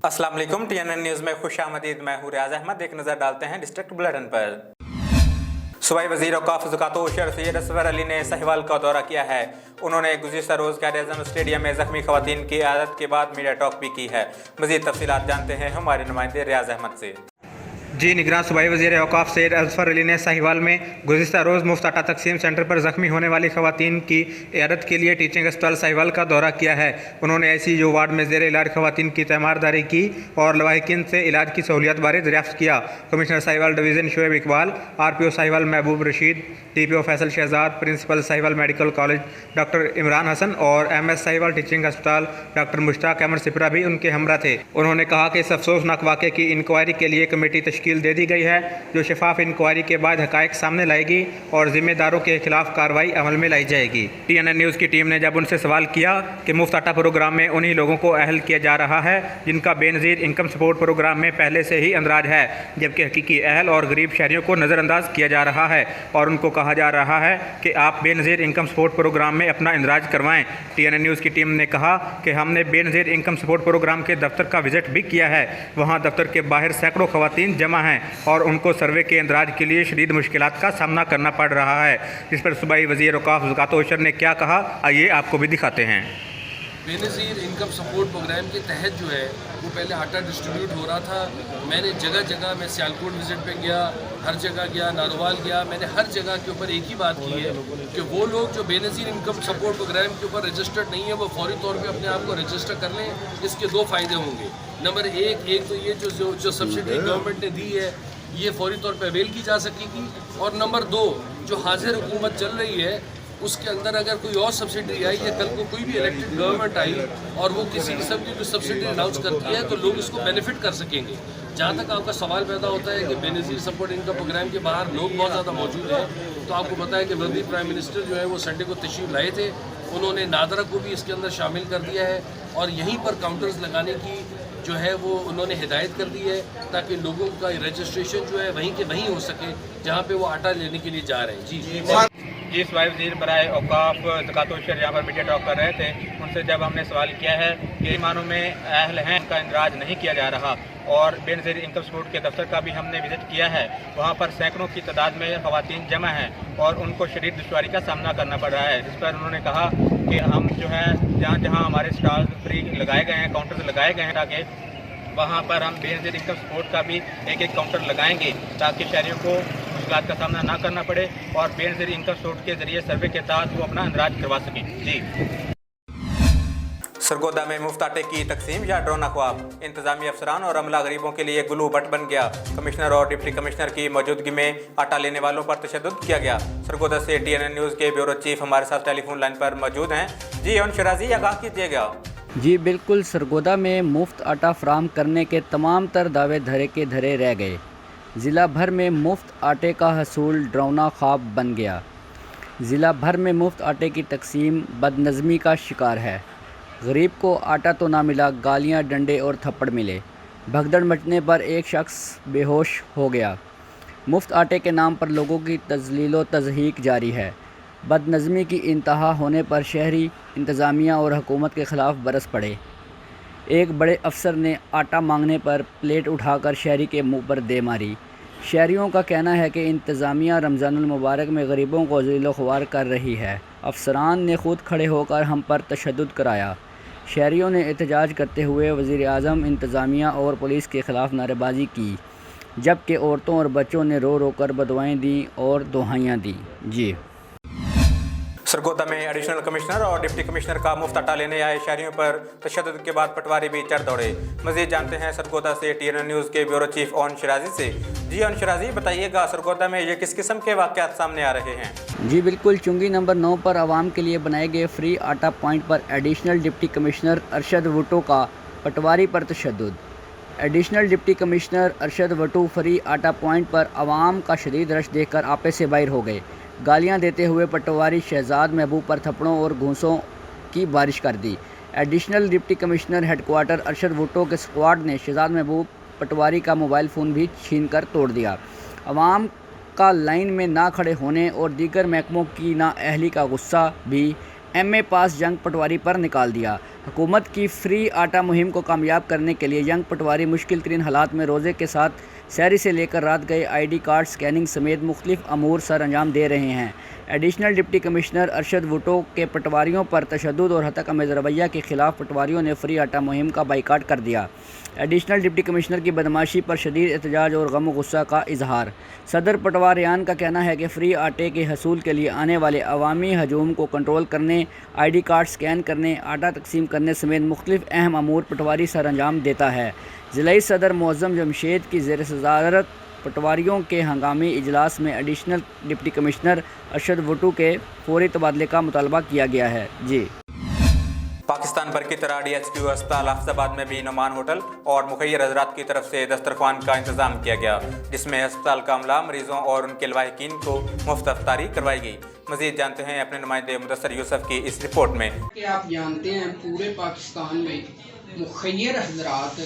अस्सलाम वालेकुम। TNN news में खुश आमदीद। मैं हूं रियाज अहमद। एक नज़र डालते हैं डिस्ट्रिक्ट बुलेटिन पर। सूबाई वज़ीर औक़ाफ़ ज़कात-ओ-शर सैयद असग़र अली ने साहिवाल का दौरा किया है। उन्होंने गुज़िश्ता रोज़ क़ायद-ए-आज़म स्टेडियम में ज़ख्मी ख़वातीन की इयादत के बाद मीडिया टॉक भी की है। मज़ीद तफ़सीलात जानते हैं हमारे नुमाइंदे रियाज अहमद से। जी, निगरान सूबाई वज़ीर औक़ाफ़ सैयद असग़र अली ने साहिवाल में गुज़िश्ता रोज़ मुफ्त आटा तक़सीम सेंटर पर ज़ख्मी होने वाली ख़वातीन की इयादत के लिए टीचिंग अस्पताल साहिवाल का दौरा किया है। उन्होंने ICU वार्ड में ज़ेर इलाज ख़वातीन की तैमारदारी की और लवाहिकीन से इलाज की सहूलियत बारे दरियाफ़्त किया। Commissioner Sahiwal division Shoaib Iqbal, RPO Sahiwal Mehboob Rasheed, TPO Faisal Shahzad, principal Sahiwal medical college doctor Imran Hassan और MS साहिवाल टीचिंग अस्पताल डॉक्टर मुश्ताक अहमद सिपरा भी उनके हमरा थे। उन्होंने कहा कि इस अफसोसनाक वाक़े की इंक्वायरी के लिए कमेटी तश्कील दे दी गई है, जो शफाफ इंक्वायरी के बाद हक़ाइक़ सामने लाएगी और ज़िम्मेदारों के खिलाफ कार्रवाई अमल में लाई जाएगी। TNN न्यूज़ की टीम ने जब उनसे सवाल किया कि मुफ्त आटा प्रोग्राम में उन्हीं लोगों को अहल किया जा रहा है जिनका बेनज़ीर इनकम सपोर्ट प्रोग्राम में पहले से ही अंदराज है, जबकि हकीकी अहल और गरीब शहरियों को नज़रअंदाज किया जा रहा है और उनको कहा जा रहा है कि आप बेनज़ीर इनकम सपोर्ट प्रोग्राम में अपना इंदराज करवाएँ। TNN न्यूज़ की टीम ने कहा कि हमने बेनज़ीर इनकम सपोर्ट प्रोग्राम के दफ्तर का विज़िट भी किया है। वहाँ दफ्तर के बाहर सैकड़ों ख़वातीन जमा हैं और उनको सर्वे के इंदराज के लिए शदीद मुश्किलात का सामना करना पड़ रहा है। इस पर सूबाई वज़ीर औक़ाफ़ ज़कात-ओ-शर ने क्या कहा, आइए आपको भी दिखाते हैं। बेनज़ीर इनकम सपोर्ट प्रोग्राम के तहत जो है वो पहले आटा डिस्ट्रीब्यूट हो रहा था। मैंने जगह जगह मैं सियालकोट विज़िट पे गया, हर जगह गया, नारोवाल गया। मैंने हर जगह के ऊपर एक ही बात की है कि वो लोग जो बेनज़ीर इनकम सपोर्ट प्रोग्राम के ऊपर रजिस्टर्ड नहीं है वो फौरी तौर पे अपने आप को रजिस्टर कर लें। इसके दो फ़ायदे होंगे। नंबर एक तो ये जो सब्सिडी गवर्नमेंट ने दी है ये फौरी तौर पे अवेल की जा सकेगी, और नंबर दो जो हाजिर हुकूमत चल रही है उसके अंदर अगर कोई और सब्सिडी आई या कल को कोई भी इलेक्टेड गवर्नमेंट आई और वो किसी किस्म की सब्सिडी अनाउंस करती है तो लोग इसको बेनिफिट कर सकेंगे। जहाँ तक आपका सवाल पैदा होता है कि बेनज़ीर सपोर्ट इनकम प्रोग्राम के बाहर लोग बहुत ज़्यादा मौजूद हैं, तो आपको पता है कि वर्दी प्राइम मिनिस्टर जो है वो संडे को तशरीफ़ लाए थे। उन्होंने नादरा को भी इसके अंदर शामिल कर दिया है और यहीं पर काउंटर्स लगाने की जो है वो उन्होंने हिदायत कर दी है ताकि लोगों का रजिस्ट्रेशन जो है वहीं के वहीं हो सके जहाँ पे वो आटा लेने के लिए जा रहे हैं। जी सूबाई वज़ीर बराए औक़ाफ़ ज़कात-ओ-शर यहाँ पर मीडिया टॉक कर रहे थे। उनसे जब हमने सवाल किया है कि ईमानों में अहल हैं उनका इंदराज नहीं किया जा रहा और बेनज़ीर इनकम सपोर्ट के दफ्तर का भी हमने विज़िट किया है, वहाँ पर सैकड़ों की तादाद में ख़वातीन जमा हैं और उनको शदीद दुश्वारी का सामना करना पड़ रहा है। जिस पर उन्होंने कहा कि हम जो है जहाँ जहाँ हमारे स्टॉल फ्री लगाए गए हैं, काउंटर्स लगाए गए हैं, ताकि वहाँ पर हम बेनज़ीर इनकम सपोर्ट का भी एक एक काउंटर लगाएंगे ताकि शहरियों को मुश्किलात का सामना ना करना पड़े और बेनज़ीर इनकम सपोर्ट के ज़रिए सर्वे के तहत वो अपना इंदराज करवा सकें। जी, सरगोदा में मुफ्त आटे की तकसीम या ड्रोन ख्वाब, इंतजामी अफसरान और अमला गरीबों के लिए ग्लू बट बन गया। कमिश्नर और डिप्टी कमिश्नर की मौजूदगी में आटा लेने वालों पर तशद्दुद किया गया। सरगोदा से TNN न्यूज़ के ब्यूरो चीफ हमारे साथ टेलीफोन लाइन पर मौजूद हैं। जी शराजी, आगाह कीजिएगा। जी बिल्कुल, सरगोदा में मुफ्त आटा फराहम करने के तमाम तर दावे धरे के धरे रह गए। ज़िला भर में मुफ्त आटे का हसूल डरावना ख्वाब बन गया। ज़िला भर में मुफ्त आटे की तकसीम बदनज़मी का शिकार है। गरीब को आटा तो ना मिला, गालियां, डंडे और थप्पड़ मिले। भगदड़ मचने पर एक शख्स बेहोश हो गया। मुफ्त आटे के नाम पर लोगों की तज़लील तज़हीक जारी है। बदनज़मी की इंतहा होने पर शहरी इंतज़ामिया और हुकूमत के ख़िलाफ़ बरस पड़े। एक बड़े अफसर ने आटा मांगने पर प्लेट उठाकर शहरी के मुंह पर दे मारी। शहरियों का कहना है कि इंतज़ामिया रमज़ानुल मुबारक में गरीबों को ज़लील-ओ-ख़वार कर रही है। अफसरान ने खुद खड़े होकर हम पर तशद्दुद कराया। शहरियों ने एहतजाज करते हुए वज़ीर आज़म, इंतज़ामिया और पुलिस के ख़िलाफ़ नारेबाजी की, जबकि औरतों और बच्चों ने रो रो कर बदुआएँ दी और दुहाइयाँ दी। जी, सरगोदा में एडिशनल कमिश्नर और डिप्टी कमिश्नर का मुफ्त आटा लेने आए शहरियों पर तशद्दुद के बाद पटवारी भी चढ़ दौड़े। मज़ीद जानते हैं सरगोदा से TNN न्यूज़ के ब्यूरो चीफ ओन शराजी से। जी शराजी, बताइएगा सरगोदा में ये किस किस्म के वाक़यात सामने आ रहे हैं? जी बिल्कुल, चुंगी नंबर 9 पर आवाम के लिए बनाए गए फ्री आटा पॉइंट पर additional deputy commissioner Arshad Wattoo का पटवारी पर तशद्दुद। Additional deputy commissioner Arshad Wattoo free आटा पॉइंट पर आवाम का शदीद रश देखकर आपे से बाहर हो गए। गालियां देते हुए पटवारी शहजाद महबूब पर थप्पड़ों और घूंसों की बारिश कर दी। Additional deputy commissioner headquarter Arshad Wattoo के स्क्वाड ने शहजाद महबूब पटवारी का मोबाइल फ़ोन भी छीन कर तोड़ दिया। आवाम का लाइन में ना खड़े होने और दीगर महकमों की नाअहली का गुस्सा भी MA पास जंग पटवारी पर निकाल दिया। حکومت کی فری آٹا مہم کو کامیاب کرنے کے لیے ینگ پٹواری مشکل ترین حالات میں روزے کے ساتھ سحری سے لے کر رات گئے آئی ڈی کارڈ سکیننگ سمیت مختلف امور سر انجام دے رہے ہیں۔ ایڈیشنل ڈپٹی کمشنر ارشد وٹو کے پٹواریوں پر تشدد اور ہتک امیز رویہ کے خلاف پٹواریوں نے فری آٹا مہم کا بائیکاٹ کر دیا۔ ایڈیشنل ڈپٹی کمشنر کی بدماشی پر شدید احتجاج اور غم و غصہ کا اظہار۔ صدر پٹواریان کا کہنا ہے کہ فری آٹے کے حصول کے لیے آنے والے عوامی ہجوم کو کنٹرول کرنے، آئی ڈی کارڈ سکین کرنے، آٹا تقسیم کرنے سمیت مختلف اہم امور پٹواری سر انجام دیتا ہے۔ ضلعی صدر معظم جمشید کی زیر صدارت پٹواریوں کے ہنگامی اجلاس میں ایڈیشنل ڈپٹی کمشنر ارشد وٹو کے فوری تبادلے کا مطالبہ کیا گیا ہے۔ پاکستان بھر کی طرح ڈی ایچ کیو اسپتال حافظ آباد میں بھی نعمان ہوٹل اور مخیر حضرات کی طرف سے دسترخوان کا انتظام کیا گیا، جس میں اسپتال کا عملہ، مریضوں اور ان کے لواحقین کو مفت افطاری کروائی گئی۔ مزید جانتے ہیں اپنے نمائندے مدثر یوسف کی اس رپورٹ میں۔ کہ آپ جانتے ہیں پورے پاکستان میں مخیر حضرات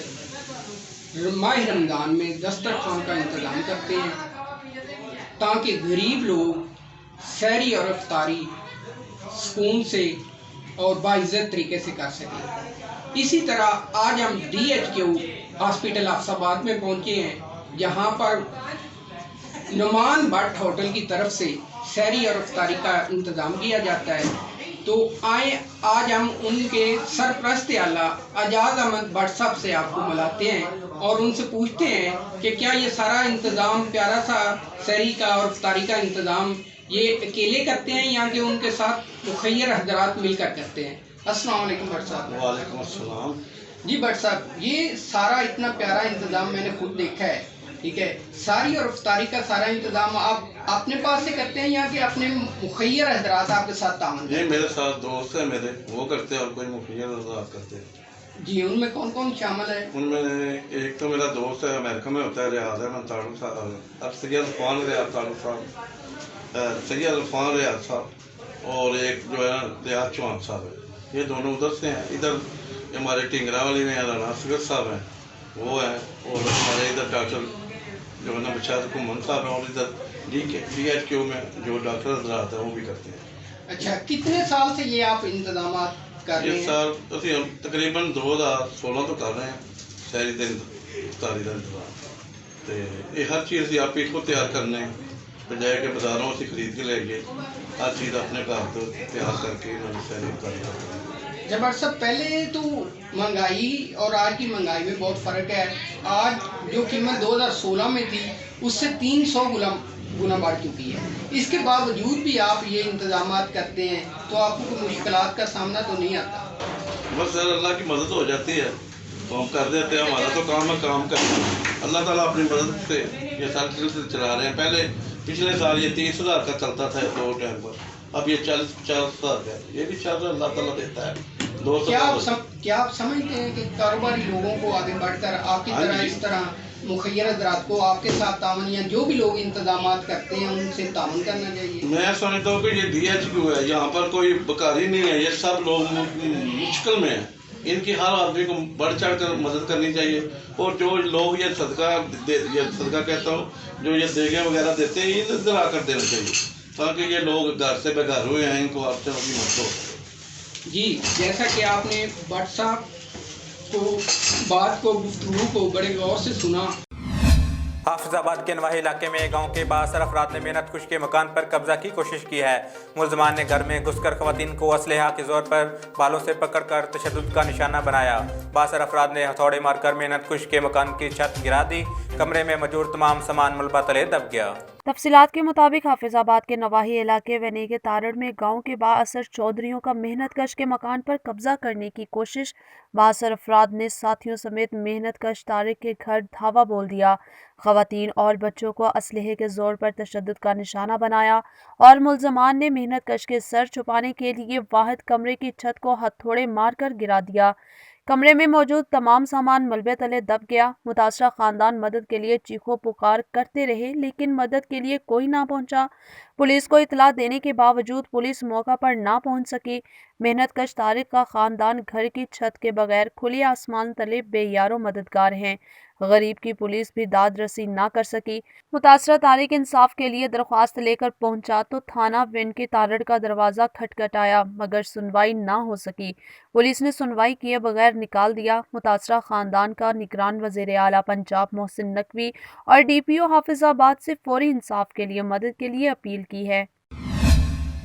ماہ رمضان میں دسترخوان کا انتظام کرتے ہیں تاکہ غریب لوگ سحری اور افطاری سکون سے اور باعزت طریقے سے کر سکیں۔ اسی طرح آج ہم ڈی ایچ کیو ہاسپٹل حافظ آباد میں پہنچے ہیں، جہاں پر نعمان بٹ ہوٹل کی طرف سے سحری اور افطاری کا انتظام کیا جاتا ہے۔ تو آئیں آج ہم ان کے سرپرست اعلیٰ اعجاز احمد بٹ صاحب سے آپ کو ملاتے ہیں اور ان سے پوچھتے ہیں کہ کیا یہ سارا انتظام، پیارا سا سحری کا اور افطاری کا انتظام یہ اکیلے کرتے ہیں یا کہ ان کے ساتھ مخیر حضرات مل کر کرتے ہیں؟ السلام علیکم بٹ صاحب۔ وعلیکم السلام۔ جی بٹ صاحب، یہ سارا اتنا پیارا انتظام میں نے خود دیکھا ہے، ٹھیک ہے، ساری اور افطاری کا سارا انتظام آپ اپنے پاس سے کرتے ہیں یا کہ اپنے مخیر حضرات آپ کے ساتھ تعاون؟ جی میرے ساتھ دوست ہیں میرے، وہ کرتے ہیں اور کوئی مخیر حضرات کرتے ہیں۔ جی ان میں کون کون شامل ہے؟ ان میں ایک تو میرا دوست ہے، امریکہ میں ہوتا ہے، ریاض احمد تعلق صاحب، اب سید عرفان ریاض تعلق صاحب، سید عرفان ریاض صاحب، اور ایک جو ہے ریاض چوہان صاحب ہے، یہ دونوں ادھر سے ہیں۔ ادھر ہمارے ٹنگرا والی میں رانا اصغر صاحب ہیں، وہ ہیں، اور ہمارے ادھر ڈاکٹر جو ہے نا بشارت کمن صاحب ہیں، اور ادھر ڈی ایچ کیو میں جو ڈاکٹر حضرات ہیں وہ بھی کرتے ہیں۔ اچھا، کتنے سال سے یہ آپ انتظامات کر رہے ہیں؟ اس سال ਅਸੀਂ تقریباً 2016 ਤੋਂ ਕਰ ਰਹੇ ਹਾਂ ਸਹਿਰੀ ਦੇ ਇਫਤਾਰੀ ਦਾ ਇੰਤਜ਼ਾਮ, ਤੇ ਇਹ ਹਰ ਚੀਜ਼ ਅਸੀਂ ਆਪ ਹੀ ਖੁਦ ਤਿਆਰ ਕਰਨੇ ਹਾਂ, ਬਜਾਏ ਕਿ ਬਾਜ਼ਾਰੋਂ ਅਸੀਂ ਖਰੀਦ ਕੇ ਲੈ ਆਈਏ। ਹਰ ਚੀਜ਼ ਆਪਣੇ ਘਰ ਤੋਂ ਤਿਆਰ ਕਰਕੇ ਇਹਨਾਂ ਨੂੰ ਸਹਿਰੀ ਇਫਤਾਰੀ ਕਰਦੇ ہیں۔ جب صاحب پہلے تو مہنگائی اور آج کی مہنگائی میں بہت فرق ہے۔ آج جو قیمت 2016 میں تھی اس سے 300 گنا بڑھ چکی ہے۔ اس کے باوجود بھی آپ یہ انتظامات کرتے ہیں تو آپ کو کوئی مشکلات کا سامنا تو نہیں آتا؟ بس سر اللہ کی مدد ہو جاتی ہے تو ہم کر دیتے ہیں، ہمارا تو کام ہے کام کرنا۔ اللہ تعالیٰ اپنی مدد سے یہ سارے سلسلے چلا رہے ہیں۔ پہلے پچھلے سال یہ 30,000 کا چلتا تھا 2 ٹائم پر، اب یہ 40-50,000 کا ہے، یہ بھی چل رہا ہے، اللہ تعالیٰ دیتا ہے۔ کیا آپ سمجھتے ہیں کہ کاروباری لوگوں کو آگے بڑھ کر آپ کی طرح اس طرح مخیر حضرات کو آپ کے ساتھ تعاون یا جو بھی لوگ انتظامات کرتے ہیں ان سے تعاون کرنا چاہیے؟ میں سمجھتا ہوں کہ یہ ڈی ایچ کیو ہے، یہاں پر کوئی بکاری نہیں ہے، یہ سب لوگ مشکل میں ہیں، ان کی ہر آدمی کو بڑھ چڑھ کر مدد کرنی چاہیے۔ اور جو لوگ یہ صدقہ کہتا ہوں، جو یہ دیگیں وغیرہ دیتے ہیں، یہ ادھر آ کر دینا چاہیے تاکہ یہ لوگ گھر سے بے گھر ہوئے ہیں، ان کو آپ سے اپنی مدد ہو۔ جی جیسا کہ آپ نے بٹ صاحب کو بات کو، گفتگو کو بڑے غور سے سنا۔ حافظ آباد کے نواحی علاقے میں گاؤں کے بااثر افراد نے محنت کش کے مکان پر قبضہ کی کوشش کی ہے۔ ملزمان نے گھر میں گھس کر خواتین کو اسلحہ کے زور پر بالوں سے پکڑ کر تشدد کا نشانہ بنایا۔ بااثر افراد نے ہتھوڑے مار کر محنت کش کے مکان کی چھت گرا دی، کمرے میں موجود تمام سامان ملبہ تلے دب گیا۔ تفصیلات کے مطابق حافظ آباد کے نواحی علاقے ونی کے تارڑ میں گاؤں کے بااثر چودھریوں کا محنت کش کے مکان پر قبضہ کرنے کی کوشش، بااثر افراد نے ساتھیوں سمیت محنت کش طارق کے گھر دھاوا بول دیا، خواتین اور بچوں کو اسلحے کے زور پر تشدد کا نشانہ بنایا اور ملزمان نے محنت کش کے سر چھپانے کے لیے واحد کمرے کی چھت کو ہتھوڑے مار کر گرا دیا۔ کمرے میں موجود تمام سامان ملبے تلے دب گیا۔ متاثرہ خاندان مدد کے لیے چیخو پکار کرتے رہے لیکن مدد کے لیے کوئی نہ پہنچا۔ پولیس کو اطلاع دینے کے باوجود پولیس موقع پر نہ پہنچ سکی۔ मेहनत कश तारिक का ख़ानदान घर की छत के बगैर खुले आसमान तले बेयारो मददगार हैं। गरीब की पुलिस भी दाद रसी ना कर सकी। मुतासरा तारिक इंसाफ के लिए दरख्वास्त लेकर पहुंचा तो थाना विन के तारड़ का दरवाज़ा खटखटाया मगर सुनवाई ना हो सकी। पुलिस ने सुनवाई किए बगैर निकाल दिया। मुतासरा ख़ानदान का निगरान वज़ीर आला पंजाब मोहसिन नकवी और DPO हाफिज़ाबाद से फौरी इंसाफ के लिए मदद के लिए अपील की है।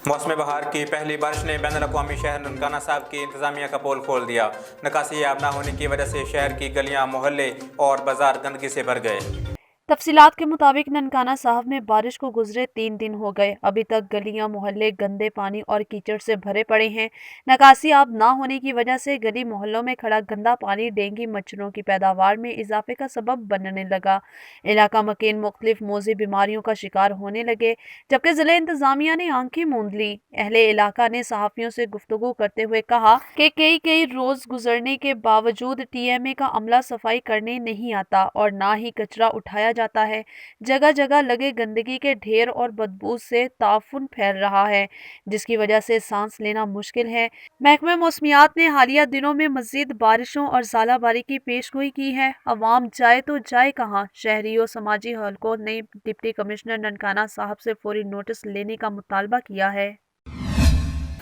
मौसम बहार की पहली बारिश ने बैनुल अक़वामी शहर ननकाना साहब की इंतज़ामिया का पोल खोल दिया। निकासी आब ना होने की वजह से शहर की गलियां, मोहल्ले और बाजार गंदगी से भर गए। तफसीलात के मुताबिक ननकाना साहब में बारिश को गुजरे 3 दिन हो गए। अभी तक गलियां, मोहल्ले गंदे पानी और कीचड़ से भरे पड़े हैं। निकासी आब ना होने की वजह से गली मोहल्लों में खड़ा गंदा पानी डेंगू मच्छरों की पैदावार में इजाफे का सबब बनने लगा। इलाका मकीन मुख्तलिफ मौजी बीमारियों का शिकार होने लगे, जबकि ज़िला इंतज़ामिया ने आंखें मूंद ली। अहले इलाका ने सहाफ़ियों से गुफ्तगू करते हुए कहा कि कई रोज़ गुजरने के बावजूद TMA का अमला सफाई करने नहीं आता और ना ही कचरा उठाया जाता है। जगह जगह लगे गंदगी के ढेर और बदबू से ताफुन फैल रहा है, जिसकी वजह से सांस लेना मुश्किल है। महकमे मौसमियात ने हालिया दिनों में मजीद बारिशों और ज़ालाबारी की पेशगोई की है। अवाम जाए तो जाए कहाँ। शहरी और समाजी हलकों ने डिप्टी कमिश्नर ननकाना साहब से फौरी नोटिस लेने का मुतालबा किया है।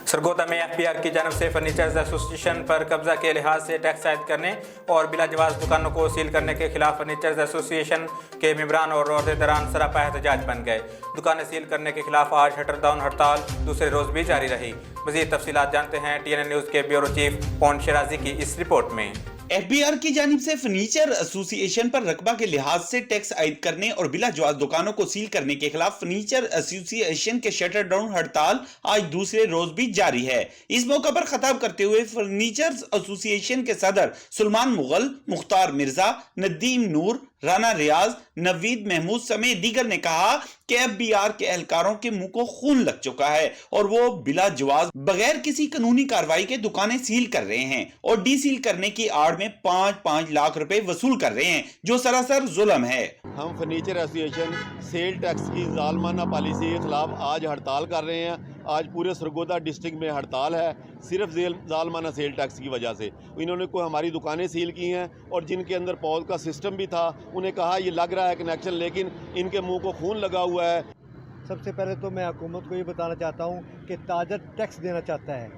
सरगोदा में FBR की जानब से फर्नीचर्स एसोसिएशन पर कब्जा के लिहाज से टैक्स आयद करने और बिलाजवाज दुकानों को सील करने के खिलाफ फर्नीचर्स एसोसिएशन के मेंबरान और अहदेदारान सरापा एहतजाज बन गए। दुकानें सील करने के खिलाफ आज शटर डाउन हड़ताल दूसरे रोज भी जारी रही। मज़ीद तफसीलात जानते हैं TNN न्यूज़ के ब्यूरो चीफ पौन शिराजी की इस रिपोर्ट में। FBR की जानिब से फर्नीचर एसोसिएशन पर रकबा के लिहाज से टैक्स आयद करने और बिला जवाज दुकानों को सील करने के खिलाफ फर्नीचर एसोसिएशन के शटर डाउन हड़ताल आज दूसरे रोज भी जारी है। इस मौका पर खिताब करते हुए फर्नीचर एसोसिएशन के सदर सुलेमान मुगल, मुख्तार मिर्जा, नदीम नूर, राना रियाज, नवीद महमूद समेत दीगर ने कहा कि FBR के एहलकारों के मुंह को खून लग चुका है और वो बिला जवाज बगैर किसी कानूनी कार्रवाई के दुकानें सील कर रहे हैं और डीसील करने की आड़ में 5-5 लाख रुपए वसूल कर रहे हैं, जो सरासर जुल्म है। हम फर्नीचर एसोसिएशन सेल टैक्स की जालमाना पॉलिसी के खिलाफ आज हड़ताल कर रहे हैं। आज पूरे सरगोदा डिस्ट्रिक्ट में हड़ताल है, सिर्फ जालमाना सेल टैक्स की वजह से। इन्होंने कोई हमारी दुकानें सील की हैं और जिनके अंदर पौध का सिस्टम भी था, उन्हें कहा ये लग रहा है कनेक्शन, लेकिन इनके मुंह को खून लगा हुआ है। सबसे पहले तो मैं हुकूमत को ये बताना चाहता हूँ कि ताजर टैक्स देना चाहता है।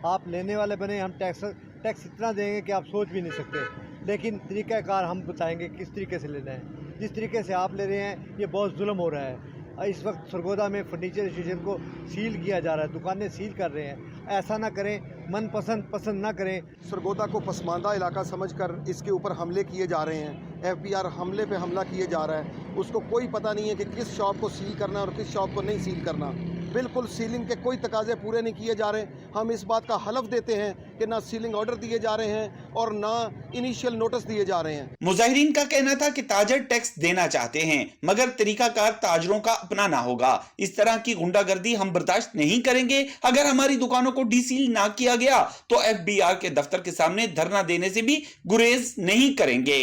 आप लेने वाले बने, हम टैक्स इतना देंगे कि आप सोच भी नहीं सकते, लेकिन तरीक़ाकार हम बताएंगे किस तरीके से लेना है। जिस तरीके से आप ले रहे हैं ये बहुत जुल्म हो रहा है। इस वक्त सरगोदा में फर्नीचर एसोसिएशन को सील किया जा रहा है, दुकानें सील कर रहे हैं। ऐसा ना करें, मन पसंद ना करें। सरगोदा को पसमानदा इलाका समझकर इसके ऊपर हमले किए जा रहे हैं। FBR हमले पे हमला किए जा रहा है। उसको कोई पता नहीं है कि किस शॉप को सील करना है और किस शॉप को नहीं सील करना। बिल्कुल सीलिंग के कोई तकाजे पूरे नहीं किए जा रहे। हम इस बात का हलफ देते हैं कि ना सीलिंग ऑर्डर दिए जा रहे हैं और ना इनिशियल नोटिस दिए जा रहे हैं। मुजाहिरीन का कहना था कि ताजर टैक्स देना चाहते हैं मगर तरीकाकार ताजरों का अपनाना होगा। इस तरह की गुंडागर्दी हम बर्दाश्त नहीं करेंगे। अगर हमारी दुकानों को डीसील ना किया गया तो FBR के दफ्तर के सामने धरना देने से भी गुरेज नहीं करेंगे।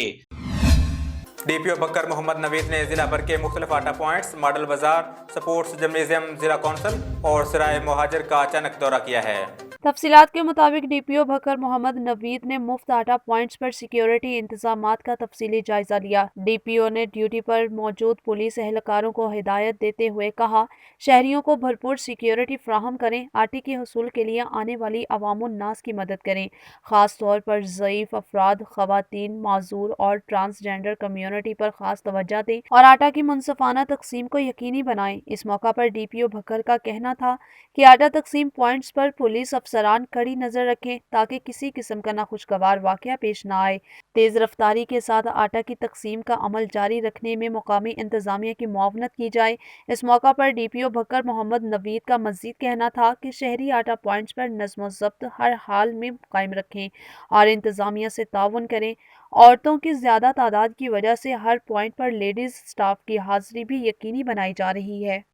DPO बकर मोहम्मद नवीद ने जिला भर के मुख्तलिफ आटा पॉइंट्स, मॉडल बाजार, स्पोर्ट्स जिम्नेजियम, जिला कौंसल और सराय मुहाजिर का अचानक दौरा किया है। तफसीलात के मुताबिक DPO बकर मोहम्मद नवीद ने मुफ्त आटा पॉइंट्स पर सिक्योरिटी इंतजामात का तफसीली जायजा लिया। DPO ने ड्यूटी पर मौजूद पुलिस एहलकारों को हिदायत देते हुए कहा, शहरियों को भरपूर सिक्योरिटी फ्राहम करें, आटे के हसूल के लिए आने वाली अवामुन्नास की मदद करें, ख़ास तौर पर ज़ईफ़ अफराद, ख़वातीन, माजूर और ट्रांसजेंडर कम्यूनिटी पर ख़ास तवज्जो दें और आटा की मुनसफ़ाना तकसीम को यकीनी बनाएं। इस मौका पर DPO बकर का कहना था कि आटा तकसीम पॉइंट्स पर पुलिस अफसरान कड़ी नजर रखें ताकि किसी किस्म का नाखुशगवार वाक़या पेश न आए। तेज़ रफ्तारी के साथ आटा की तकसीम का अमल जारी रखने में मुकामी इंतजामिया की मुआवनत की जाए। इस मौका पर DPO बकर मोहम्मद नवीद का मज़ीद कहना था कि शहरी आटा पॉइंट्स पर नज़्म व ज़ब्त हर हाल में कायम रखें और इंतजामिया से ताउन करें। औरतों की ज़्यादा तादाद की वजह से हर पॉइंट पर लेडीज़ स्टाफ की हाजिरी भी यकीनी बनाई जा रही है।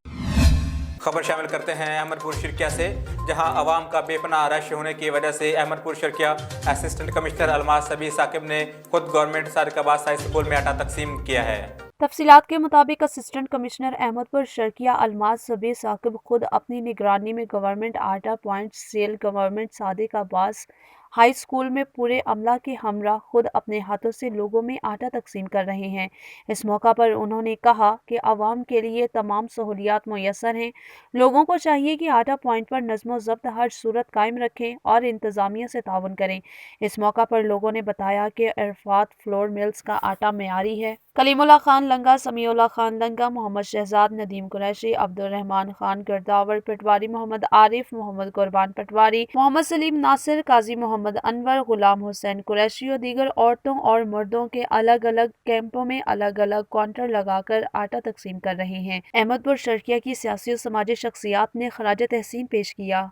खबर शामिल करते हैं अहमदपुर शिरकिया से, जहां अवाम का बेपनाह रश होने की वजह से अहमदपुर शिरकिया असिस्टेंट कमिश्नर अलमास सबी साकिब ने खुद गवर्नमेंट सादिकाबाद हाई स्कूल में आटा तकसीम किया है। तफसीलात के मुताबिक असिस्टेंट कमिश्नर अहमदपुर शर्किया अलमास सबे साकिब खुद अपनी निगरानी में गवर्नमेंट आटा point sale government Sadiq Abbas high school में पूरे अमला के हमरा खुद अपने हाथों से लोगों में आटा तकसीम कर रहे हैं। इस मौका पर उन्होंने कहा कि आवाम के लिए तमाम सहूलियात मुयस्सर हैं। लोगों को चाहिए कि आटा पॉइंट पर नज़्म ज़ब्त हर सूरत कायम रखें और इंतज़ामिया से ताउन करें। इस मौका पर लोगों ने बताया कि अरफात फ्लोर मिल्स का आटा मेयारी है। कलीमुल्लाह खान लंगा, समीउल्लाह खान लंगा, मोहम्मद शहजाद, नदीम कुरैशी, अब्दुर्रहमान खान गिरदावर पटवारी, मोहम्मद आरिफ, मोहम्मद कुर्बान पटवारी, मोहम्मद सलीम नासिर, काजी मोहम्मद अनवर, गुलाम हुसैन कुरैशी और दीगर औरतों और मर्दों के अलग अलग कैंपों में अलग अलग काउंटर लगाकर आटा तकसीम कर रहे हैं। अहमदपुर शर्किया की सियासी और समाजी शख्सियात ने खराज तहसीन पेश किया।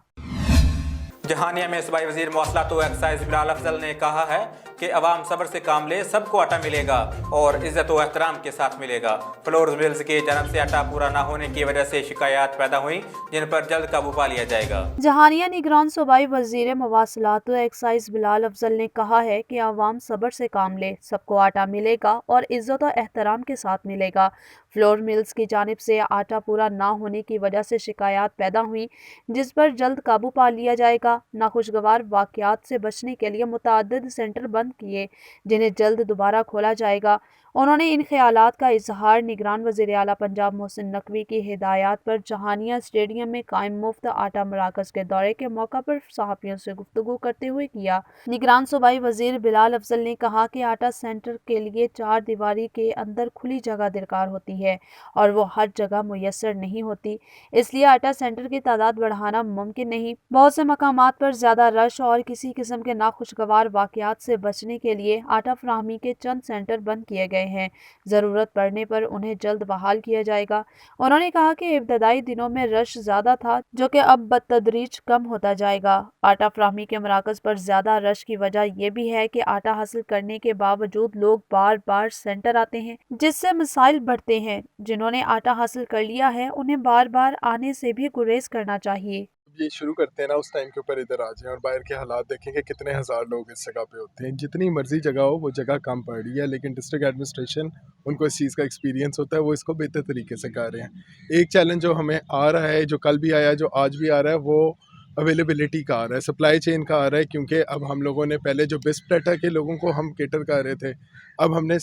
जहानिया में सूबाई वजीर मौसलात व एक्साइज बिलाल अफजल ने कहा है कि अवाम सब्र से काम ले, सबको आटा मिलेगा और इज्जत व एहतराम के साथ मिलेगा। फ्लोर मिल्स की जानब से आटा पूरा न होने की वजह से शिकायत पैदा हुई, जिन पर जल्द काबू पा लिया जाएगा। जहानिया निगरान सूबाई वजीर मवासलात व एक्साइज बिलाल अफजल ने कहा है कि अवाम सब्र से काम ले, सबको आटा मिलेगा और इज्जत और एहतराम के साथ मिलेगा। फ्लोर मिल्स की जानिब से आटा पूरा ना होने की वजह से शिकायत पैदा हुई, जिस पर जल्द काबू पा लिया जाएगा। नाखुशगवार वाक़यात से बचने के लिए मुतअद्दिद सेंटर बंद किए, जिन्हें जल्द दोबारा खोला जाएगा। उन्होंने इन ख्यालात का इजहार निगरान वज़ीर आला पंजाब मोहसिन नकवी की हिदायत पर जहानिया स्टेडियम में कायम मुफ्त आटा मराकज के दौरे के मौका पर सहाफ़ियों से गुफ्तगू करते हुए किया। निगरान सूबाई वज़ीर बिलाल अफजल ने कहा कि आटा सेंटर के लिए चार दीवारी के अंदर खुली जगह दरकार होती है और वो हर जगह मुयस्सर नहीं होती, इसलिए आटा सेंटर की तादाद बढ़ाना मुमकिन नहीं। बहुत से मकामात पर ज़्यादा रश और किसी किस्म के नाखुशगवार वाक़यात से बचने के लिए आटा फराहमी के चंद सेंटर बंद किए गए हैं। ज़रूरत पड़ने पर उन्हें जल्द बहाल किया जाएगा। उन्होंने कहा कि इब्तदाई दिनों में रश ज़्यादा था, जो कि अब बतदरीज कम होता जाएगा। आटा फराहमी के मराकज़ पर ज़्यादा रश की वजह यह भी है कि आटा हासिल करने के बावजूद लोग बार बार सेंटर आते हैं, जिससे मसाइल बढ़ते हैं। जिन्होंने आटा हासिल कर लिया है उन्हें बार बार आने से भी गुरेज करना चाहिए। ये शुरू करते हैं ना, उस टाइम के ऊपर इधर आ जाएं और बाहर के हालात देखें कि कितने हज़ार लोग इस जगह पे होते हैं। जितनी मर्जी जगह हो वो जगह कम पड़ रही है, लेकिन डिस्ट्रिक्ट एडमिनिस्ट्रेशन उनको इस चीज़ का एक्सपीरियंस होता है, वो इसको बेहतर तरीके से कर रहे हैं। एक चैलेंज जो हमें आ रहा है, जो कल भी आया, जो आज भी आ रहा है, वो अवेलेबिलिटी का आ रहा है, सप्लाई चेन का आ रहा है। क्योंकि अब हम लोगों ने पहले जो बेस्ट प्लेटर के लोगों को हम केटर कर रहे थे, अब हमने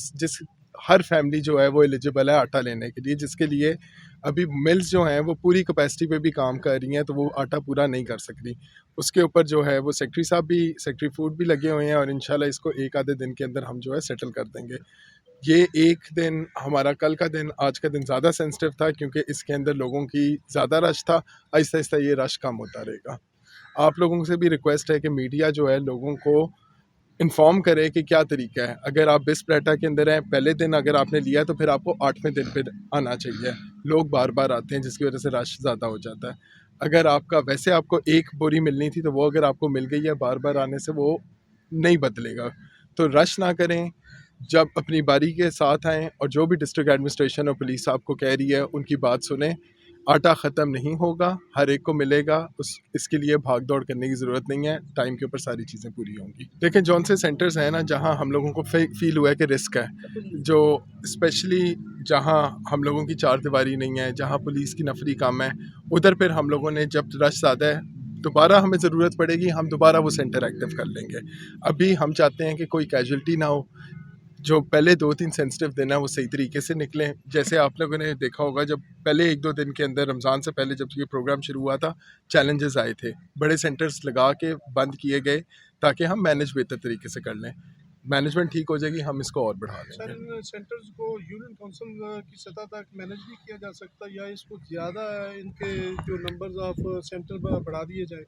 हर फैमिली जो है वो एलिजिबल है आटा लेने के लिए, जिसके लिए अभी मिल्स जो हैं वो पूरी कैपेसिटी पे भी काम कर रही हैं, तो वो आटा पूरा नहीं कर सक रही। उसके ऊपर जो है वो सेक्रेटरी साहब भी, सेक्रेटरी फूड भी लगे हुए हैं और इंशाल्लाह इसको एक आधे दिन के अंदर हम जो है सेटल कर देंगे। ये एक दिन हमारा कल का दिन, आज का दिन ज़्यादा सेंसिटिव था क्योंकि इसके अंदर लोगों की ज़्यादा रश था। आहिस्ता आहिस्ता ये रश कम होता रहेगा। आप लोगों से भी रिक्वेस्ट है कि मीडिया जो है लोगों को इन्फॉर्म करे कि क्या तरीका है। अगर आप बेस्ट प्लेटा के अंदर हैं, पहले दिन अगर आपने लिया तो फिर आपको 8वें दिन पर आना चाहिए। लोग बार बार आते हैं जिसकी वजह से रश ज़्यादा हो जाता है। अगर आपका वैसे आपको एक बोरी मिलनी थी तो वो अगर आपको मिल गई है, बार बार आने से वो नहीं बदलेगा। तो रश ना करें, जब अपनी बारी के साथ आएँ और जो भी डिस्ट्रिक्ट एडमिनिस्ट्रेशन और पुलिस आपको कह रही है उनकी बात सुनें। आटा ख़त्म नहीं होगा, हर एक को मिलेगा, इसके लिए भाग दौड़ करने की ज़रूरत नहीं है। टाइम के ऊपर सारी चीज़ें पूरी होंगी। देखें, जौन से सेंटर्स हैं ना जहां हम लोगों को फील हुआ है कि रिस्क है, जो स्पेशली जहां हम लोगों की चार दीवारी नहीं है, जहां पुलिस की नफरी कम है, उधर फिर हम लोगों ने जब रश ज़्यादा है, दोबारा हमें ज़रूरत पड़ेगी, हम दोबारा वो सेंटर एक्टिव कर लेंगे। अभी हम चाहते हैं कि कोई कैजुअल्टी ना हो, जो पहले 2-3 सेंसिटिव दिन है वो सही तरीके से निकलें। जैसे आप लोगों ने देखा होगा, जब पहले 1-2 दिन के अंदर रमज़ान से पहले जब ये प्रोग्राम शुरू हुआ था, चैलेंजेस आए थे, बड़े सेंटर्स लगा के बंद किए गए ताकि हम मैनेज बेहतर तरीके से कर लें। मैनेजमेंट ठीक हो जाएगी, हम इसको और बढ़ा देंगे। सर, इन सेंटर्स को यूनियन काउंसिल की सतह तक मैनेज भी किया जा सकता है या इसको ज़्यादा इनके जो नंबर्स ऑफ सेंटर बढ़ा दिए जाए?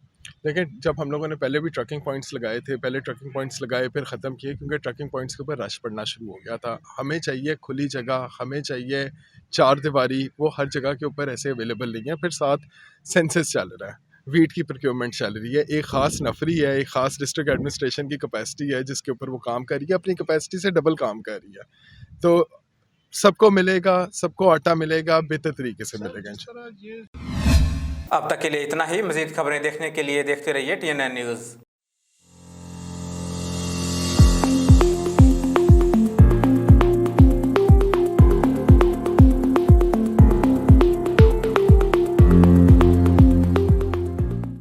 देखें, जब हम लोगों ने पहले भी ट्रकिंग पॉइंट्स लगाए थे, पहले ट्रकिंग पॉइंट्स लगाए फिर ख़त्म किए, क्योंकि ट्रकिंग पॉइंट्स के ऊपर रश पड़ना शुरू हो गया था। हमें चाहिए खुली जगह, हमें चाहिए चार दीवारी, वो हर जगह के ऊपर ऐसे अवेलेबल नहीं है। फिर साथ सेंसस चल रहा है, वीट की प्रोक्योरमेंट चल रही है, एक ख़ास नफरी है, एक ख़ास डिस्ट्रिक्ट एडमिनिस्ट्रेशन की कैपेसिटी है जिसके ऊपर वो काम कर रही है, अपनी कैपेसिटी से डबल काम कर रही है। तो सबको मिलेगा, सबको आटा मिलेगा, बेहतर तरीके से मिलेगा इंशाल्लाह। अब तक के लिए इतना ही। मज़ीद खबरें देखने के लिए देखते रहिए TNN न्यूज़।